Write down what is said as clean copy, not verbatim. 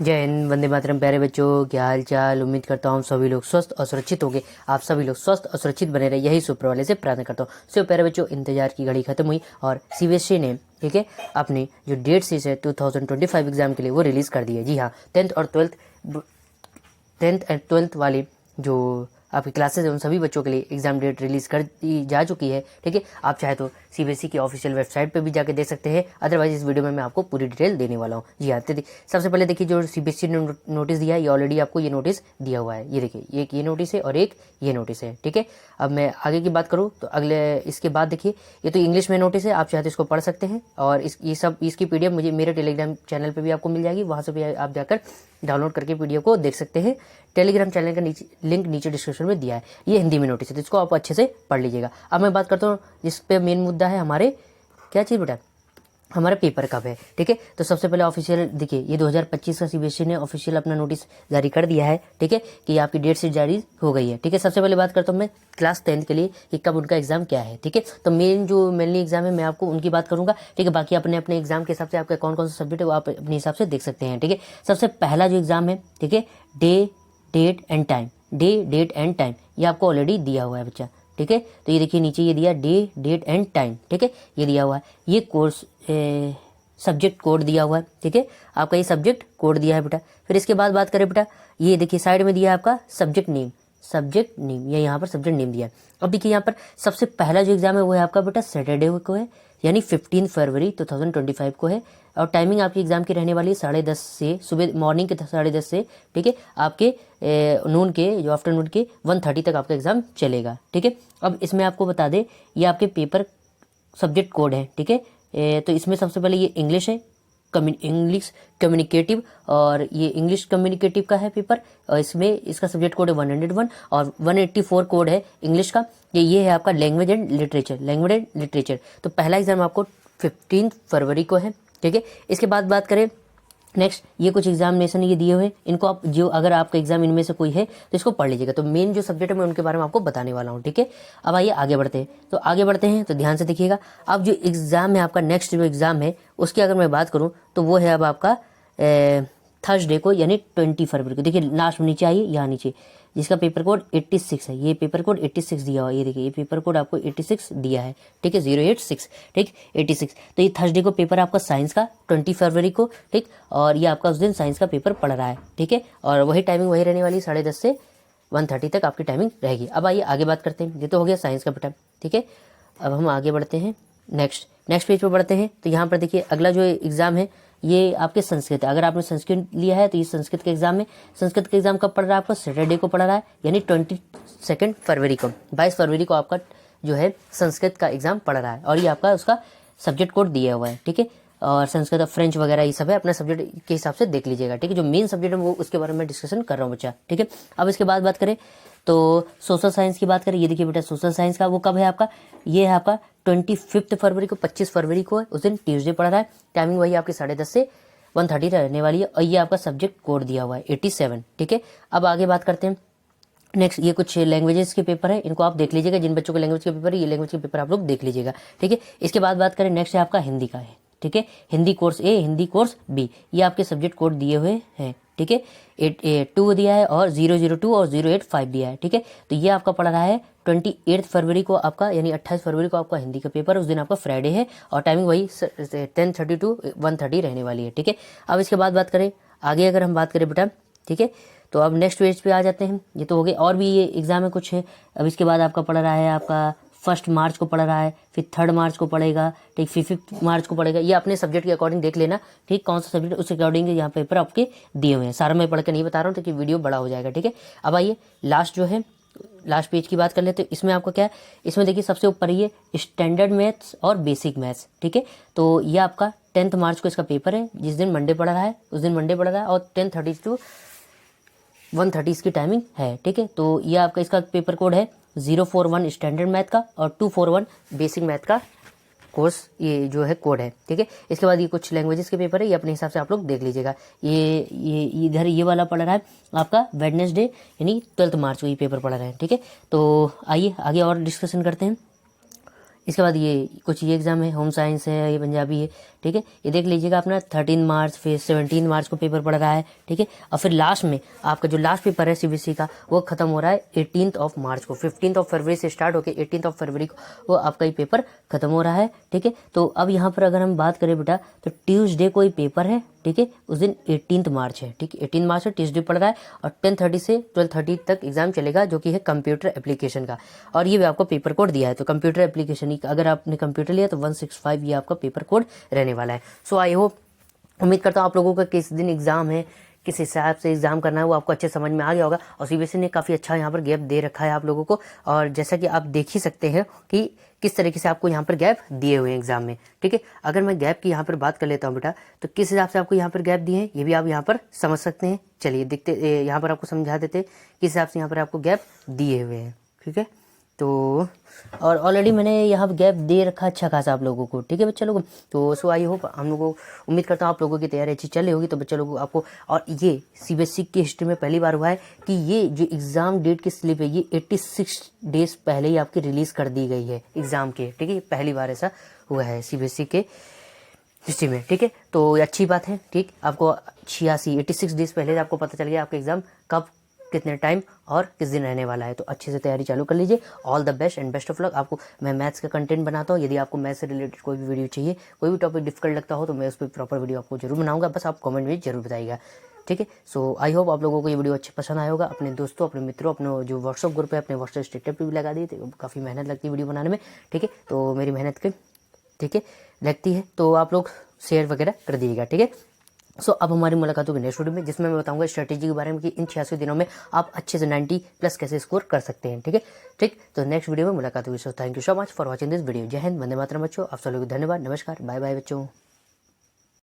जय हिंद, वंदे मातरम। प्यारे बच्चों, क्या हाल चाल। उम्मीद करता हूँ सभी लोग स्वस्थ और सुरक्षित होंगे। आप सभी लोग स्वस्थ और सुरक्षित बने रहे, यही सुपर वाले से प्रार्थना करता हूँ। सो प्यारे बच्चों, इंतजार की घड़ी खत्म हुई और सीबीएसई ने ठीक है अपनी जो डेट शीट है 2025 एग्जाम के लिए वो रिलीज़ कर दी है। जी हाँ, टेंथ एंड ट्वेल्थ वाली जो आपकी क्लासेस है उन सभी बच्चों के लिए एग्जाम डेट रिलीज कर दी जा चुकी है। ठीक है, आप चाहे तो सीबीएसई की ऑफिशियल वेबसाइट पे भी जाके देख सकते हैं, अदरवाइज इस वीडियो में मैं आपको पूरी डिटेल देने वाला हूँ। जी हाँ, सबसे पहले देखिए जो सीबीएसई ने नोटिस दिया है, ये ऑलरेडी आपको ये नोटिस दिया हुआ है। ये देखिए, एक ये नोटिस है और एक ये नोटिस है। ठीक है, अब मैं आगे की बात करूँ तो अगले इसके बाद देखिए, ये तो इंग्लिश में नोटिस है, आप चाहे तो इसको पढ़ सकते हैं और इसकी पीडीएफ मुझे मेरे टेलीग्राम चैनल पर भी आपको मिल जाएगी, वहाँ से भी आप जाकर डाउनलोड करके पीडीएफ को देख सकते हैं। टेलीग्राम चैनल का लिंक नीचे डिस्क्रिप्शन में दिया है। ये हिंदी में नोटिस है, तो इसको आप अच्छे से पढ़ लीजिएगा। अब मैं बात करता हूँ जिस पे मेन मुद्दा है हमारे, क्या चीज़ बेटा, हमारा पेपर कब है। ठीक है, तो सबसे पहले ऑफिशियल देखिए, ये 2025 का सीबीएसई ने ऑफिशियल अपना नोटिस जारी कर दिया है। ठीक है, कि आपकी डेट शीट जारी हो गई है। ठीक है, सबसे पहले बात करता हूँ मैं क्लास 10th के लिए कि कब उनका एग्जाम क्या है। ठीक है, तो मेनली एग्जाम है, मैं आपको उनकी बात करूंगा। ठीक है, बाकी अपने अपने एग्जाम के हिसाब से आपका कौन कौन सा सब्जेक्ट है वो आप अपने हिसाब से देख सकते हैं। ठीक है, सबसे पहला जो एग्जाम है, ठीक है, date and time, date and time, ये आपको ऑलरेडी दिया हुआ है बच्चा। ठीक है, तो ये देखिए नीचे ये दिया डेट एंड टाइम। ठीक है, ये दिया हुआ है। ये कोर्स सब्जेक्ट कोड दिया हुआ है। ठीक है, आपका ये सब्जेक्ट कोड दिया है बेटा। फिर इसके बाद बात करें बेटा, ये देखिए साइड में दिया है आपका सब्जेक्ट नेम, ये यहाँ पर सब्जेक्ट नेम दिया है। अब देखिए यहाँ पर सबसे पहला जो एग्जाम है वो है आपका बेटा सैटरडे को है, यानी 15 फरवरी 2025 को है। और टाइमिंग आपकी एग्जाम की रहने वाली है 10:30 से, सुबह मॉर्निंग के 10:30 से, ठीक है, आपके नून के जो आफ्टरनून के 1:30 तक आपका एग्जाम चलेगा। ठीक है, अब इसमें आपको बता दें ये आपके पेपर सब्जेक्ट कोड है। ठीक है, तो इसमें सबसे पहले ये इंग्लिश है, इंग्लिश कम्युनिकेटिव, और ये इंग्लिश कम्युनिकेटिव का है पेपर, और इसमें इसका सब्जेक्ट कोड है 101 और 184 कोड है इंग्लिश का। ये है आपका लैंग्वेज एंड लिटरेचर। तो पहला एग्जाम आपको 15 फरवरी को है। ठीक है, इसके बाद बात करें नेक्स्ट, ये कुछ एग्जामिनेशन ये दिए हुए हैं, इनको आप जो अगर आपका एग्जाम इनमें से कोई है तो इसको पढ़ लीजिएगा। तो मेन जो सब्जेक्ट है मैं उनके बारे में आपको बताने वाला हूँ। ठीक है, अब आइए आगे बढ़ते हैं। तो आगे बढ़ते हैं तो ध्यान से देखिएगा। अब जो एग्जाम है आपका, नेक्स्ट जो एग्जाम है उसकी अगर मैं बात करूँ तो वो है अब आपका थर्सडे को, यानी 20 फरवरी को। देखिए लास्ट में नीचे आइए, यहाँ नीचे जिसका पेपर कोड 86 है, ये पेपर कोड 86 दिया हुआ है। ये देखिए ये पेपर कोड आपको 86 दिया है। ठीक है, 086, ठीक 86। तो ये थर्सडे को पेपर आपका साइंस का 20 फरवरी को। ठीक, और ये आपका उस दिन साइंस का पेपर पढ़ रहा है। ठीक है, और वही टाइमिंग वही रहने वाली 10:30 से 1:30 तक आपकी टाइमिंग रहेगी। अब आइए आगे बात करते हैं, ये तो हो गया साइंस का बेटा। ठीक है, अब हम आगे बढ़ते हैं नेक्स्ट पेज पर बढ़ते हैं। तो यहाँ पर देखिए अगला जो एग्जाम है ये आपके संस्कृत है। अगर आपने संस्कृत लिया है तो ये संस्कृत का एग्जाम है। संस्कृत का एग्जाम कब पढ़ रहा है आपका, सैटरडे को पढ़ रहा है, यानी 22 फरवरी को, 22 फरवरी को आपका जो है संस्कृत का एग्जाम पढ़ रहा है। और ये आपका उसका सब्जेक्ट कोड दिया हुआ है। ठीक है, और संस्कृत फ्रेंच वगैरह ये सब है, अपना सब्जेक्ट के हिसाब से देख लीजिएगा। ठीक है, जो मेन सब्जेक्ट है वो उसके बारे में डिस्कशन कर रहा हूँ बच्चा। ठीक है, अब इसके बाद बात करें तो सोशल साइंस की बात करें। ये देखिए बेटा सोशल साइंस का वो कब है आपका, ये है आपका 25 फरवरी को, 25 फरवरी को है, उस दिन ट्यूसडे पढ़ रहा है। टाइमिंग वही आपकी 10:30 से 1:30 रहने वाली है। और ये आपका सब्जेक्ट कोड दिया हुआ है 87। ठीक है, अब आगे बात करते हैं नेक्स्ट, ये कुछ लैंग्वेजेस के पेपर है, इनको आप देख लीजिएगा। जिन बच्चों के लैंग्वेज के पेपर है, ये लैंग्वेज के पेपर आप लोग देख लीजिएगा। ठीक है, इसके बाद बात करें नेक्स्ट है आपका हिंदी का है। ठीक है, हिंदी कोर्स ए, हिंदी कोर्स बी, ये आपके सब्जेक्ट कोड दिए हुए हैं। ठीक है, 2 दिया है और 002 और 085 दिया है। ठीक है, तो ये आपका पड़ रहा है 28 फरवरी को आपका, यानी 28 फरवरी को आपका हिंदी का पेपर है। उस दिन आपका फ्राइडे है और टाइमिंग वही 10:30 to 1:30 रहने वाली है। ठीक है, अब इसके बाद बात करें आगे, अगर हम बात करें बेटा, ठीक है, तो अब नेक्स्ट पेज पे आ जाते हैं। ये तो हो गए, और भी ये एग्जाम है कुछ है। अब इसके बाद आपका पढ़ रहा है आपका 1 मार्च को पढ़ रहा है, फिर 3 मार्च को पढ़ेगा, ठीक, फिर 5 मार्च को पढ़ेगा। ये अपने सब्जेक्ट के अकॉर्डिंग देख लेना, ठीक, कौन सा सब्जेक्ट उस अकॉर्डिंग यहाँ पेपर आपके दिए हुए हैं। सारा मैं पढ़ के नहीं बता रहा हूँ ताकि वीडियो बड़ा हो जाएगा। ठीक है, अब आइए लास्ट जो है, लास्ट पेज की बात कर लेते हैं। इसमें आपको क्या है, इसमें देखिए सबसे ऊपर ये स्टैंडर्ड मैथ्स और बेसिक मैथ्स। ठीक है, तो ये आपका 10 मार्च को इसका पेपर है, जिस दिन मंडे पढ़ रहा है उस दिन मंडे पढ़ रहा है, और 10:30 to 1:30 इसकी टाइमिंग है। ठीक है, तो ये आपका इसका पेपर कोड है 041 स्टैंडर्ड मैथ का और 241 बेसिक मैथ का कोर्स, ये जो है कोड है। ठीक है, इसके बाद ये कुछ लैंग्वेजेस के पेपर है, ये अपने हिसाब से आप लोग देख लीजिएगा। ये इधर ये वाला पढ़ रहा है आपका वेडनेसडे, यानी 12 मार्च को ये पेपर पढ़ रहे हैं। ठीक है, तो आइए आगे और डिस्कशन करते हैं। इसके बाद ये कुछ ये एग्ज़ाम है, होम साइंस है, ये पंजाबी है, ठीक है। ये देख लीजिएगा अपना 13 मार्च फिर 17 मार्च को पेपर पड़ रहा है, ठीक है। और फिर लास्ट में आपका जो लास्ट पेपर है सीबीएसई का वो खत्म हो रहा है 18 मार्च को। 15 फरवरी से स्टार्ट होकर 18 फरवरी को वो आपका ये पेपर खत्म हो रहा है, ठीक है। तो अब यहाँ पर अगर हम बात करें बेटा तो ट्यूसडे को ये पेपर है, ठीक है। उस दिन 18 मार्च है, ठीक है। 18 मार्च से ट्यूसडे पड़ रहा है और 10:30 से 12:30 तक एग्जाम चलेगा, जो कि है कंप्यूटर एप्लीकेशन का। और ये भी आपको पेपर कोड दिया है, तो कंप्यूटर एप्लीकेशन अगर आपने कंप्यूटर लिया तो 165 ये आपका पेपर कोड रहने वाला है। सो आई होप, उम्मीद करता हूँ आप लोगों का किस दिन एग्जाम है, किस हिसाब से एग्जाम करना है वो आपको अच्छे समझ में आ गया होगा। और सीबीएसई ने काफ़ी अच्छा यहाँ पर गैप दे रखा है आप लोगों को, और जैसा कि आप देख ही सकते हैं कि किस तरीके से आपको यहाँ पर गैप दिए हुए हैं एग्जाम में, ठीक है। अगर मैं गैप की यहाँ पर बात कर लेता हूँ बेटा, तो किस हिसाब से आपको यहाँ पर गैप दिए हैं ये भी आप यहाँ पर समझ सकते हैं। चलिए देखते, यहाँ पर आपको समझा देते किस हिसाब से यहाँ पर आपको गैप दिए हुए हैं, ठीक है। तो और ऑलरेडी मैंने यहाँ पर गैप दे रखा अच्छा खासा आप लोगों को, ठीक है बच्चा लोगों। तो सो आई होप हम लोगों को, उम्मीद करता हूँ आप लोगों की तैयारी अच्छी चल रही होगी। तो बच्चा लोगों आपको, और ये सीबीएसई की हिस्ट्री में पहली बार हुआ है कि ये जो एग्ज़ाम डेट की स्लिप है ये 86 डेज पहले ही आपकी रिलीज़ कर दी गई है एग्ज़ाम के, ठीक है। पहली बार ऐसा हुआ है सीबीएसई के हिस्ट्री में, ठीक है। तो ये अच्छी बात है, ठीक। आपको 86 डेज पहले आपको पता चल गया आपका एग्ज़ाम कब, कितने टाइम और किस दिन रहने वाला है। तो अच्छे से तैयारी चालू कर लीजिए। All the best and best of luck. आपको मैं मैथ्स का कंटेंट बनाता हूँ, यदि आपको मैथ्स से रिलेटेड कोई भी वीडियो चाहिए, कोई भी टॉपिक डिफिकल्ट लगता हो तो मैं उस पर प्रॉपर वीडियो आपको जरूर बनाऊंगा, बस आप कमेंट में जरूर बताइएगा, ठीक है। सो आई होप आप लोगों को ये वीडियो अच्छे पसंद आया होगा। अपने दोस्तों, अपने मित्रों, अपने जो व्हाट्सअप ग्रुप है, अपने व्हाट्सअप स्टेटस पर भी लगा दिए, तो काफ़ी मेहनत लगती है वीडियो बनाने में, ठीक है। तो मेरी मेहनत की, ठीक है, लगती है, तो आप लोग शेयर वगैरह कर दीजिएगा, ठीक है। सो अब हमारी मुलाकात होगी नेक्स्ट वीडियो में, जिसमें मैं बताऊंगा स्ट्रेटेजी के बारे में कि इन 86 दिनों में आप अच्छे से 90+ कैसे स्कोर कर सकते हैं, ठीक है। ठीक, तो नेक्स्ट वीडियो में मुलाकात होगी। So thank you so much for watching this video. जय हिंद, वंदे मातरम बच्चों। आप सब लोगों को धन्यवाद, नमस्कार, बाय बाय बच्चों।